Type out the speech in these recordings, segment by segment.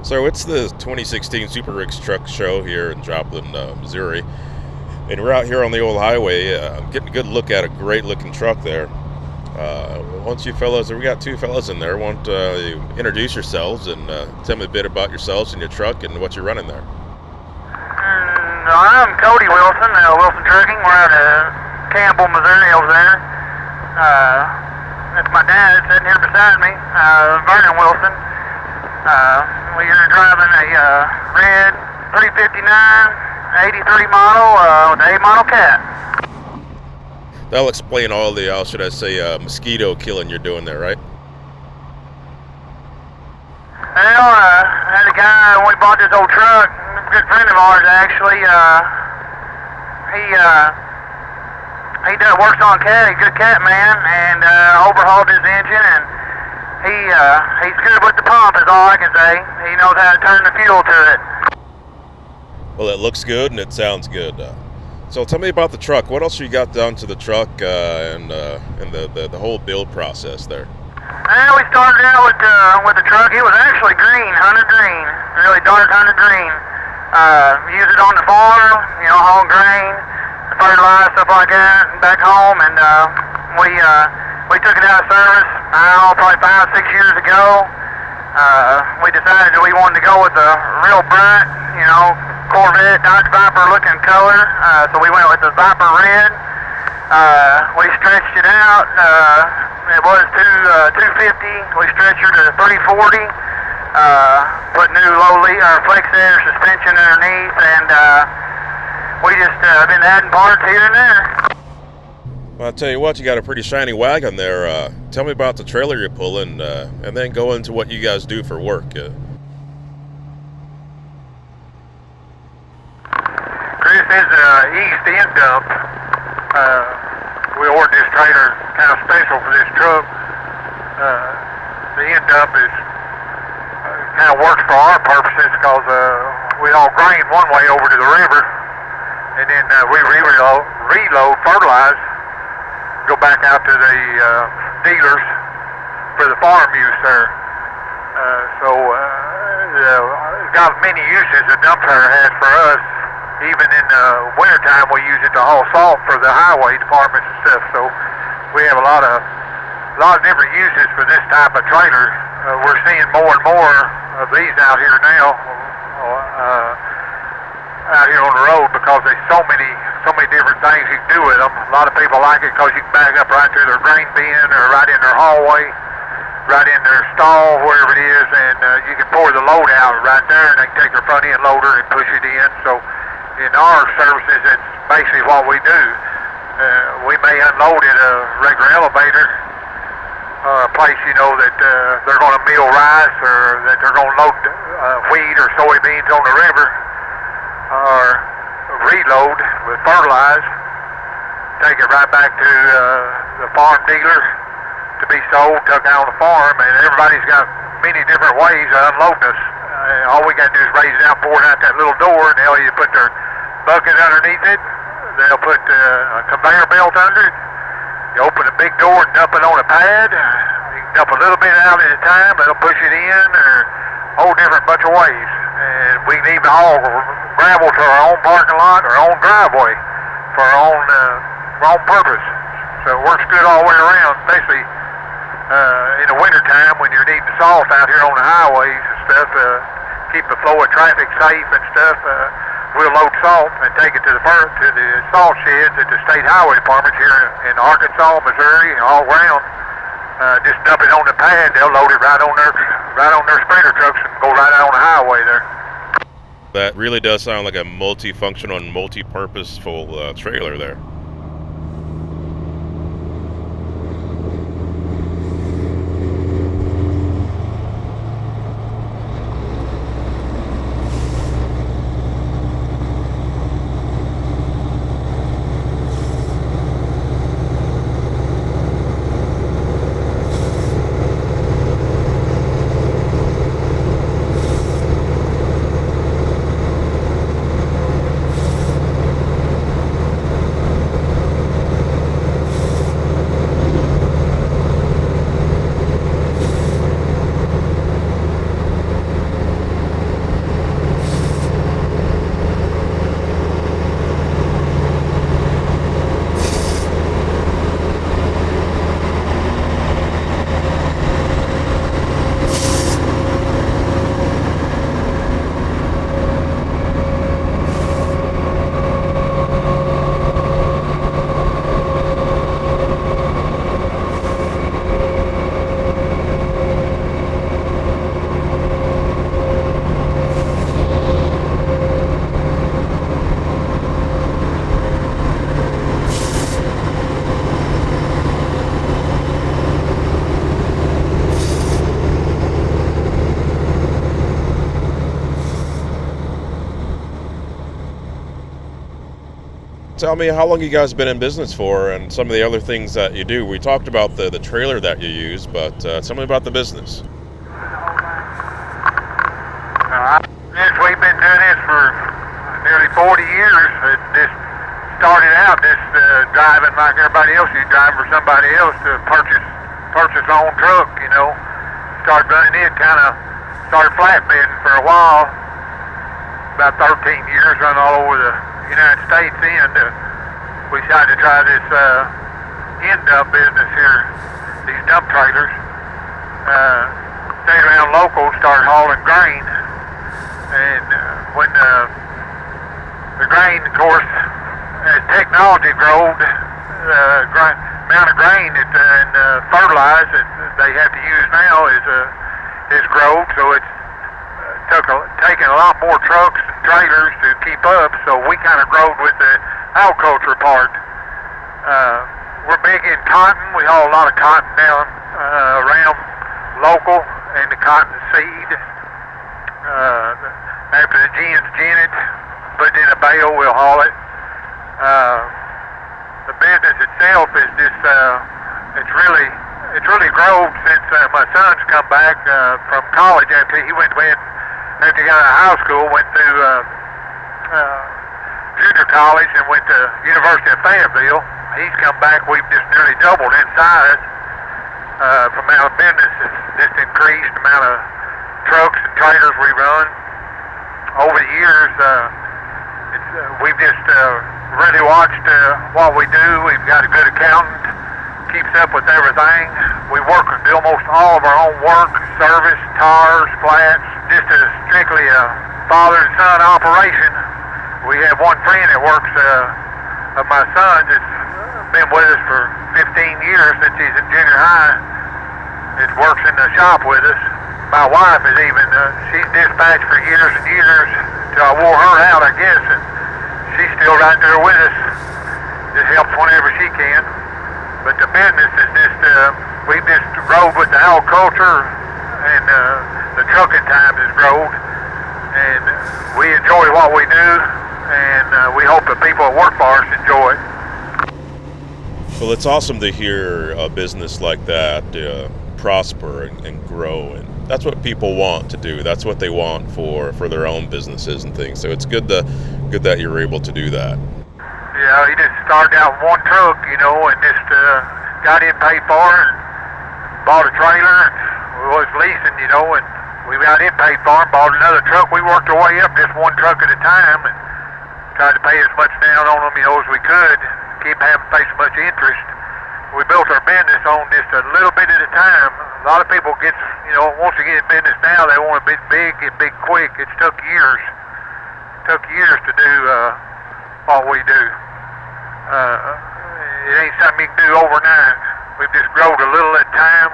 So it's the 2016 Super Rigs Truck Show here in Joplin, Missouri. And we're out here on the old highway. I'm getting a good look at a great looking truck there. Once you fellas, we got two fellas in there. Want to introduce yourselves and tell me a bit about yourselves and your truck and what you're running there. I'm Cody Wilson, Wilson Trucking. We're out of Campbell, Missouri over there. That's my dad sitting here beside me, Vernon Wilson. We are driving a red 359 83 model with an A model cat. That'll explain all the, should I say, mosquito killing you're doing there, right? Well, I had a guy when we bought this old truck, a good friend of ours actually. He works on cat, he's a good cat man, and overhauled his engine, and he's good with the pump is all I can say. He knows how to turn the fuel to it. Well, it looks good and it sounds good. So tell me about the truck. What else you got done to the truck and the whole build process there? Well, we started out with the truck. It was actually green, hunted green, really dark hunted green. Use it on the farm, haul grain, fertilize, stuff like that, back home, and we took it out of service, probably 5-6 years ago. We decided that we wanted to go with a real bright, Corvette, Dodge Viper looking color, so we went with the Viper Red. We stretched it out. It was 250. We stretched her to 340. Put new flex air suspension underneath, and we just been adding parts here and there. Well, I'll tell you what, you got a pretty shiny wagon there. Tell me about the trailer you're pulling, and then go into what you guys do for work. This is East End dump. We ordered this trailer kind of special for this truck. The end dump is kind of works for our purposes because we haul grain one way over to the river, and then we reload, fertilize, go back out to the dealers for the farm use there. It's got many uses the dump trailer has for us. Even in the wintertime, we use it to haul salt for the highway departments and stuff. So we have a lot of different uses for this type of trailer. We're seeing more and more of these out here now, out here on the road, because there's so many different things you can do with them. A lot of people like it because you can back up right through their grain bin or right in their hallway, right in their stall, wherever it is, and you can pour the load out right there, and they can take their front end loader and push it in. So in our services, it's basically what we do. We may unload at a regular elevator, a place, that they're going to mill rice, or that they're going to load wheat or soybeans on the river, or reload with fertilize, take it right back to the farm dealer to be sold, took out on the farm, and everybody's got many different ways of unloading us. All we got to do is raise it out, pour it out that little door, and they'll either put their bucket underneath it, they'll put a conveyor belt under it, you open the big door and dump it on a pad. You can dump a little bit out at a time, it'll push it in, or a whole different bunch of ways. And we can even haul gravel to our own parking lot, our own driveway, for our own purpose. So it works good all the way around, especially in the wintertime when you're needing salt out here on the highways and stuff, keep the flow of traffic safe and stuff. We'll load salt and take it to the salt sheds at the state highway departments here in Arkansas, Missouri, and all around. Just dump it on the pad. They'll load it right on their spreader trucks and go right out on the highway there. That really does sound like a multifunctional and multi-purposeful trailer there. tell me how long you guys been in business for and some of the other things that you do. We talked about the trailer that you use, but tell me about the business. We've been doing this for nearly 40 years. This started out driving like everybody else. You drive for somebody else to purchase their own truck, you know. Started running it, kind of started flatbedding for a while. About 13 years, run all over the United States. We decided to try this end dump business here, these dump trailers. Stayed around local, started hauling grain. And when the grain, of course, as technology growed, the amount of grain and fertilizer that they have to use now is growed, so it's taking a lot more trucks and trailers to keep up. So we kind of growed with the agriculture part. We're big in cotton. We haul a lot of cotton down around local, and the cotton seed. After the gin's ginned, put it in a bale, we'll haul it. The business itself is just, it's really grown since my son's come back from college after he got out of high school, went through junior college and went to University of Fayetteville. He's come back, we've just nearly doubled in size. From amount of business has just increased, the amount of trucks and trailers we run. Over the years, we've just really watched what we do. We've got a good accountant, keeps up with everything. We work and do almost all of our own work, service, tires, flats, just strictly a father and son operation. We have one friend that works, of my son's, that's been with us for 15 years since he's in junior high. It works in the shop with us. My wife is even, she's dispatched for years and years till I wore her out, I guess, and she's still right there with us. Just helps whenever she can. But the business is just, we've just rode with the agriculture, and the trucking times has grown, and we enjoy what we do, and we hope the people that work for us enjoy it. Well, it's awesome to hear a business like that prosper and grow, and that's what people want to do. That's what they want for their own businesses and things. So it's good that you're able to do that. Yeah, he just started out with one truck, you know, and just got in paid for and bought a trailer and was leasing, you know, and we got in paid for and bought another truck. We worked our way up just one truck at a time and tried to pay as much down on them, you know, as we could. Keep having to pay so much interest. We built our business on just a little bit at a time. A lot of people once they get in business now, they want to be big, get big quick. It's took years. Took years to do what we do. It ain't something you can do overnight. We've just grown a little at a time,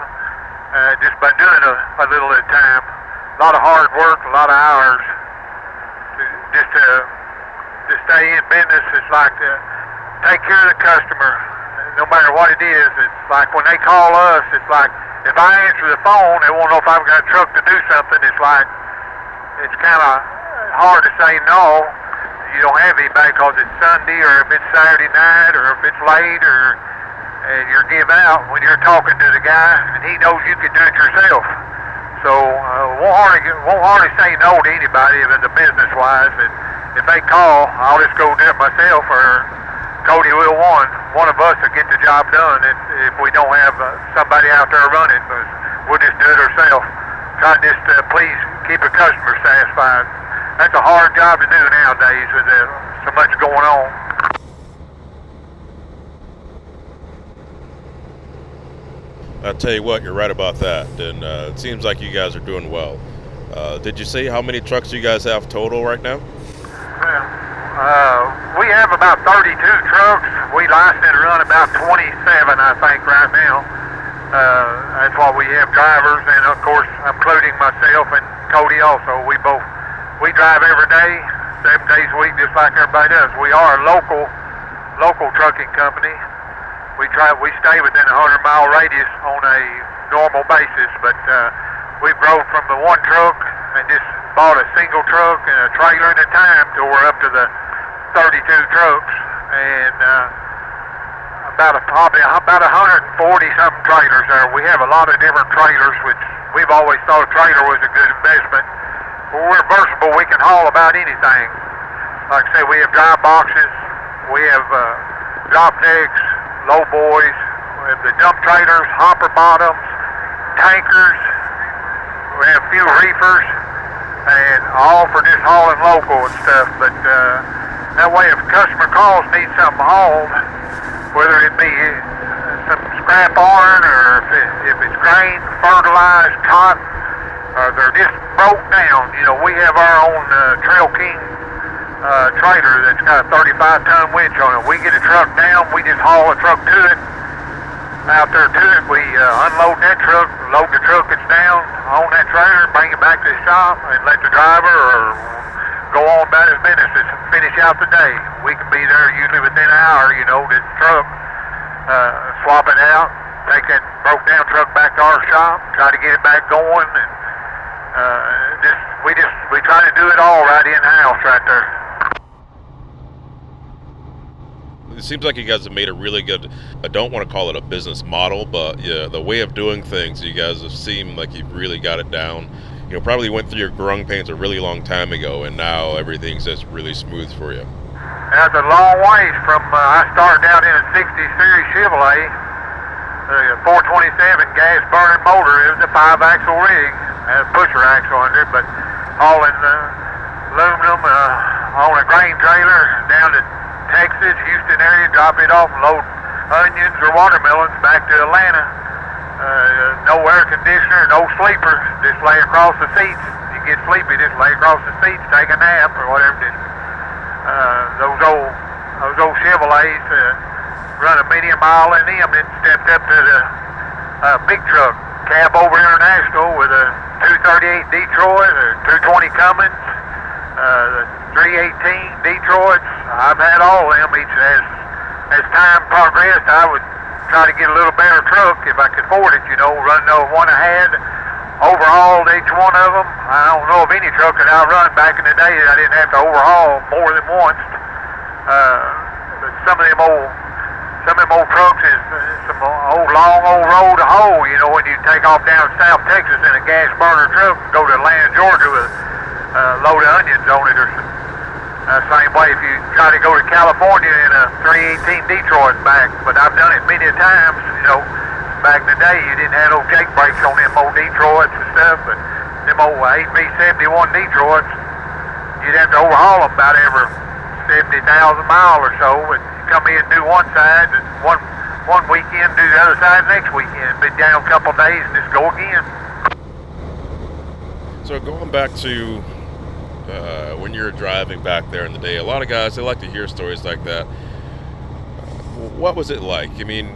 just by doing a little at a time. A lot of hard work, a lot of hours. Just to stay in business is like to take care of the customer. No matter what it is, it's like when they call us, it's like if I answer the phone, they won't know if I've got a truck to do something. It's like, it's kind of hard to say no. You don't have anybody because it's Sunday or if it's Saturday night or if it's late and you're give out when you're talking to the guy and he knows you can do it yourself. So won't hardly say no to anybody if it's a business wise. And if they call, I'll just go do it myself, or Cody will one of us will get the job done if we don't have somebody out there running. But we'll just do it ourselves. Try to just please keep the customer satisfied. That's a hard job to do nowadays with so much going on. I'll tell you what, you're right about that, and it seems like you guys are doing well. Did you say how many trucks you guys have total right now? We have about 32 trucks. We license and run about 27, I think, right now. That's why we have drivers, and of course, including myself and Cody also. We drive every day, 7 days a week, just like everybody does. We are a local trucking company. We stay within a 100-mile radius on a normal basis, but we've grown from the one truck and just bought a single truck and a trailer at a time till we're up to the 32 trucks, and probably about 140 something trailers there. We have a lot of different trailers, which we've always thought a trailer was a good investment. Well, we're versatile. We can haul about anything. Like I say, we have dry boxes, we have drop decks, low boys, we have the dump trailers, hopper bottoms, tankers, we have a few reefers, and all for just hauling local and stuff. But that way, if a customer calls, needs something hauled, whether it be some scrap iron or if it's grain, fertilized, cotton, or they're just broke down. You know, we have our own Trail King trailer that's got a 35-ton winch on it. We get a truck down, we just haul a truck to it. Out there to it, we unload that truck, load the truck that's down on that trailer, bring it back to the shop, and let the driver or go on about his business and finish out the day. We can be there usually within an hour, you know, this truck, swap it out, take that broke down truck back to our shop, try to get it back going, and we try to do it all right in-house right there. It seems like you guys have made a really good, I don't want to call it a business model, but yeah, the way of doing things, you guys have seemed like you've really got it down. You know, probably went through your growing pains a really long time ago, and now everything's just really smooth for you. That's a long ways from, I started out in a 60 series Chevrolet, 427 gas burning motor. It was a 5-axle rig, had a pusher axle under it, but hauling aluminum on a grain trailer down to Texas, Houston area, drop it off and load onions or watermelons back to Atlanta. No air conditioner, no sleeper, just lay across the seats. You get sleepy, just lay across the seats, take a nap or whatever. Those old Chevrolets run a medium mile in them, then stepped up to the big truck, Cab Over International with a 238 Detroit, a 220 Cummins, the 318 Detroits. I've had all of them. As time progressed, I would try to get a little better truck if I could afford it, you know, run the one I had, overhauled each one of them. I don't know of any truck that I run back in the day that I didn't have to overhaul more than once. But some of them old trucks is some long old road to hoe, you know, when you take off down South Texas in a gas burner truck and go to Atlanta, Georgia with a load of onions on it or something. Same way if you try to go to California in a 318 Detroit back, but I've done it many times, you know. Back in the day, you didn't have no jake brakes on them old Detroits and stuff, but them old 8B71 Detroits, you'd have to overhaul them about every 70,000 miles or so, and come in and do one side, and one weekend do the other side next weekend, be down a couple of days and just go again. So going back to when you're driving back there in the day, a lot of guys, they like to hear stories like that. What was it like? I mean,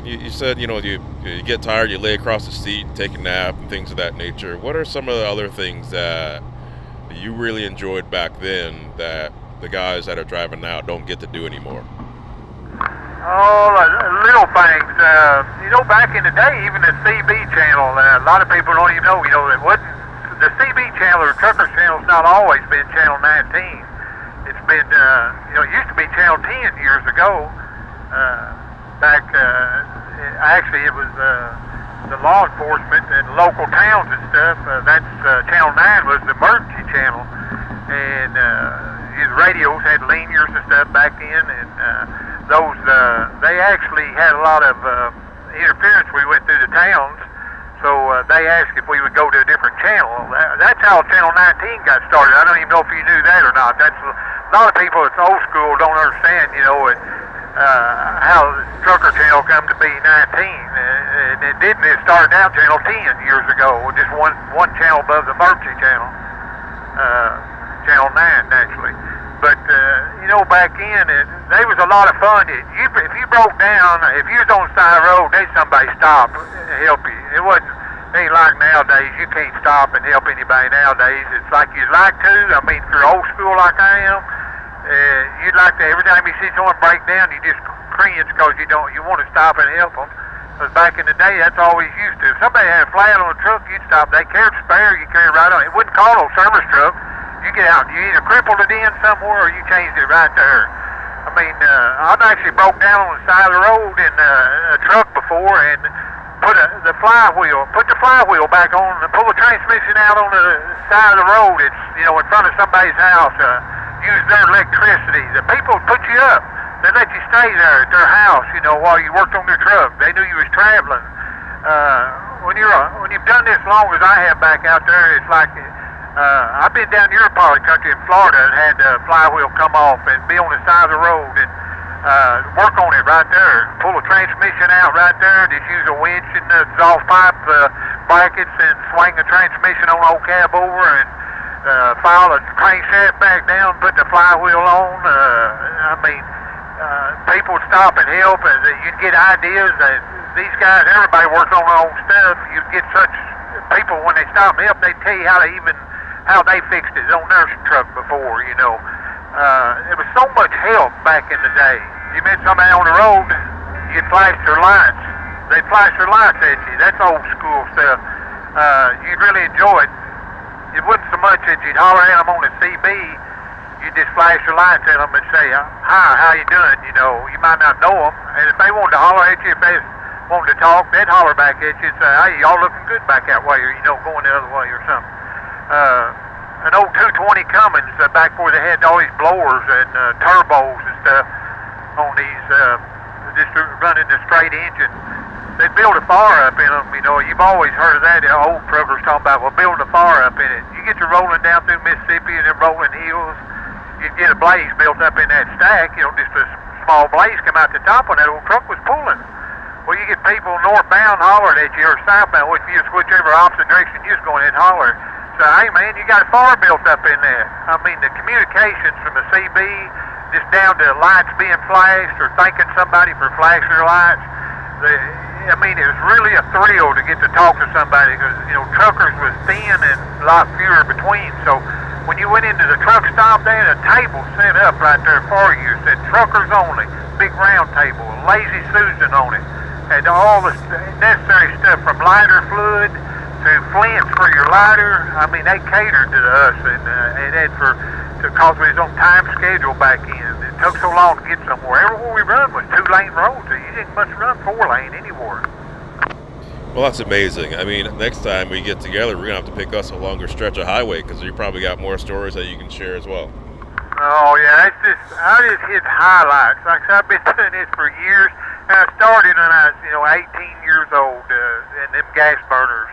you said, you know, you get tired, you lay across the seat, take a nap, and things of that nature. What are some of the other things that you really enjoyed back then that the guys that are driving now don't get to do anymore? Oh, little things. You know, back in the day, even the CB channel, a lot of people don't even know, you know, it wasn't. The CB channel or trucker channel's not always been channel 19. It's been, you know, it used to be channel 10 years ago. Actually, it was the law enforcement and local towns and stuff. That's channel 9 was the emergency channel, and his radios had linears and stuff back then, and those they actually had a lot of interference. We went through the towns. So they asked if we would go to a different channel. That's how Channel 19 got started. I don't even know if you knew that or not. That's a lot of people that's old school don't understand, you know, how the trucker channel come to be 19. And it didn't. It started out Channel 10 years ago, just one channel above the emergency channel, Channel 9 actually. But you know, back in there was a lot of fun. If you broke down, if you was on the side of the road, there's somebody stop and help you. It ain't like nowadays. You can't stop and help anybody nowadays. It's like you'd like to. I mean, if you're old school like I am, you'd like to. Every time you see someone break down, you just cringe because you want to stop and help them. Because back in the day, that's all we used to. If somebody had a flat on a truck, you'd stop. They carried a spare, you carried right on. It wouldn't call no service truck. You get out, you either crippled it in somewhere or you changed it right there. I mean, I've actually broke down on the side of the road in a truck before and put the flywheel back on and pull the transmission out on the side of the road. It's, you know, in front of somebody's house. Use their electricity. The people put you up. They let you stay there at their house, you know, while you worked on their truck. They knew you was traveling. When you've done this long as I have back out there, it's like I've been down your part of the country in Florida and had the flywheel come off and be on the side of the road and work on it right there. Pull the transmission out right there. Just use a winch and the exhaust pipe brackets and swing the transmission on the old cab over and file the crankshaft back down, put the flywheel on. People would stop and help, and you'd get ideas. These guys, everybody works on their own stuff. You'd get such people when they stop and help, they tell you how they fixed it on their truck before. You know, it was so much help back in the day. You met somebody on the road, you'd flash their lights. They'd flash their lights at you. That's old school stuff. You'd really enjoy it. It wasn't so much that you'd holler at them on the CB. You just flash your lights at them and say, "Hi, how you doing?" You know, you might not know them, and if they wanted to holler at you, if they wanted to talk, they'd holler back at you and say, "Hey, y'all looking good back that way," or, you know, going the other way or something. An old 220 Cummins back where they had all these blowers and turbos and stuff on these, just running the straight engine. They build a fire up in them, you know. You've always heard of that. The old truckers talking about, well, building a fire up in it. You get to rolling down through Mississippi and them rolling hills, you get a blaze built up in that stack, you know, just a small blaze come out the top when that old truck was pulling. Well, you get people northbound hollering at you or southbound, if you just whichever opposite direction you was going in and holler. So, hey, man, you got a fire built up in there. I mean, the communications from the CB, just down to lights being flashed or thanking somebody for flashing their lights. It was really a thrill to get to talk to somebody because, you know, truckers was thin and a lot fewer between. So when you went into the truck stop, they had a table set up right there for you. It said truckers only, big round table, Lazy Susan on it. Had all the necessary stuff from lighter fluid to flints for your lighter. I mean, they catered to us and had because we was on time schedule back in. It took so long to get somewhere. Everywhere we run was 2-lane roads, so you didn't much run 4-lane anywhere. Well, that's amazing. I mean, next time we get together, we're going to have to pick us a longer stretch of highway because you probably got more stories that you can share as well. Oh, yeah, I just hit highlights. Like I said, I've been doing this for years. And I started when I was, 18 years old in them gas burners,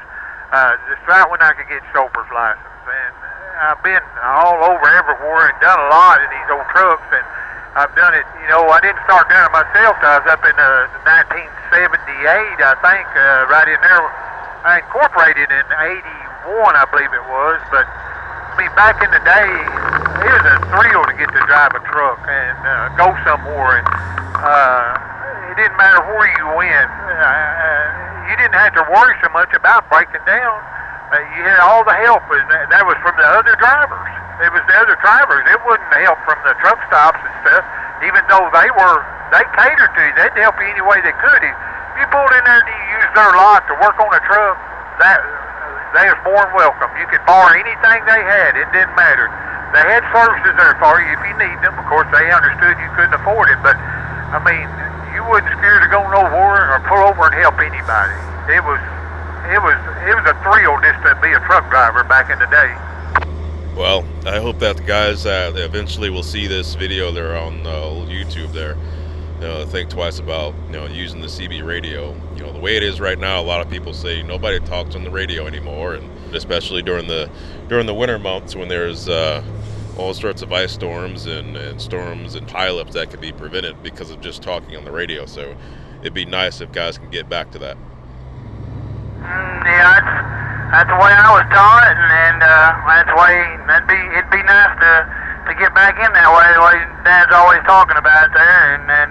just right when I could get chauffeur's license. And I've been all over everywhere and done a lot in these old trucks. And I've done it, I didn't start doing it myself till I was up in 1978, I think, right in there. I incorporated in 81, I believe it was. But, I mean, back in the day, it was a thrill to get to drive a truck and go somewhere. And it didn't matter where you went. You didn't have to worry so much about breaking down. You had all the help, and that was from the other drivers. It was the other drivers. It wasn't the help from the truck stops and stuff, even though they catered to you. They'd help you any way they could. If you pulled in there and you used their lot to work on a truck, they was more than welcome. You could borrow anything they had. It didn't matter. They had services there for you if you need them. Of course, they understood you couldn't afford it, but, I mean, you wasn't scared to go nowhere or pull over and help anybody. It was a thrill just to be a truck driver back in the day. Well, I hope that the guys eventually will see this video there on YouTube there. Think twice about using the CB radio. The way it is right now, a lot of people say nobody talks on the radio anymore, and especially during the winter months when there's all sorts of ice storms and storms and pileups that could be prevented because of just talking on the radio. So it'd be nice if guys can get back to that. Yeah, that's the way I was taught, and that's the way it'd be nice to get back in that way. The way Dad's always talking about it there, and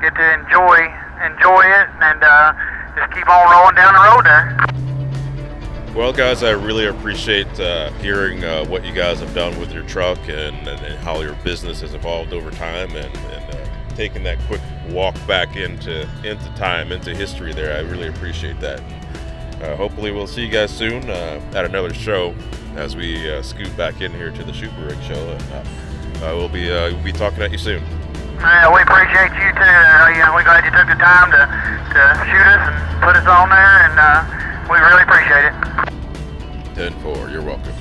get to enjoy it, and just keep on rolling down the road there. Well, guys, I really appreciate hearing what you guys have done with your truck and how your business has evolved over time, and taking that quick walk back into time, into history there. I really appreciate that. Hopefully we'll see you guys soon at another show as we scoot back in here to the Super Rig show. And we'll be talking at you soon. We appreciate you too. We're glad you took the time to shoot us and put us on there, and we really appreciate it. 10-4, you're welcome.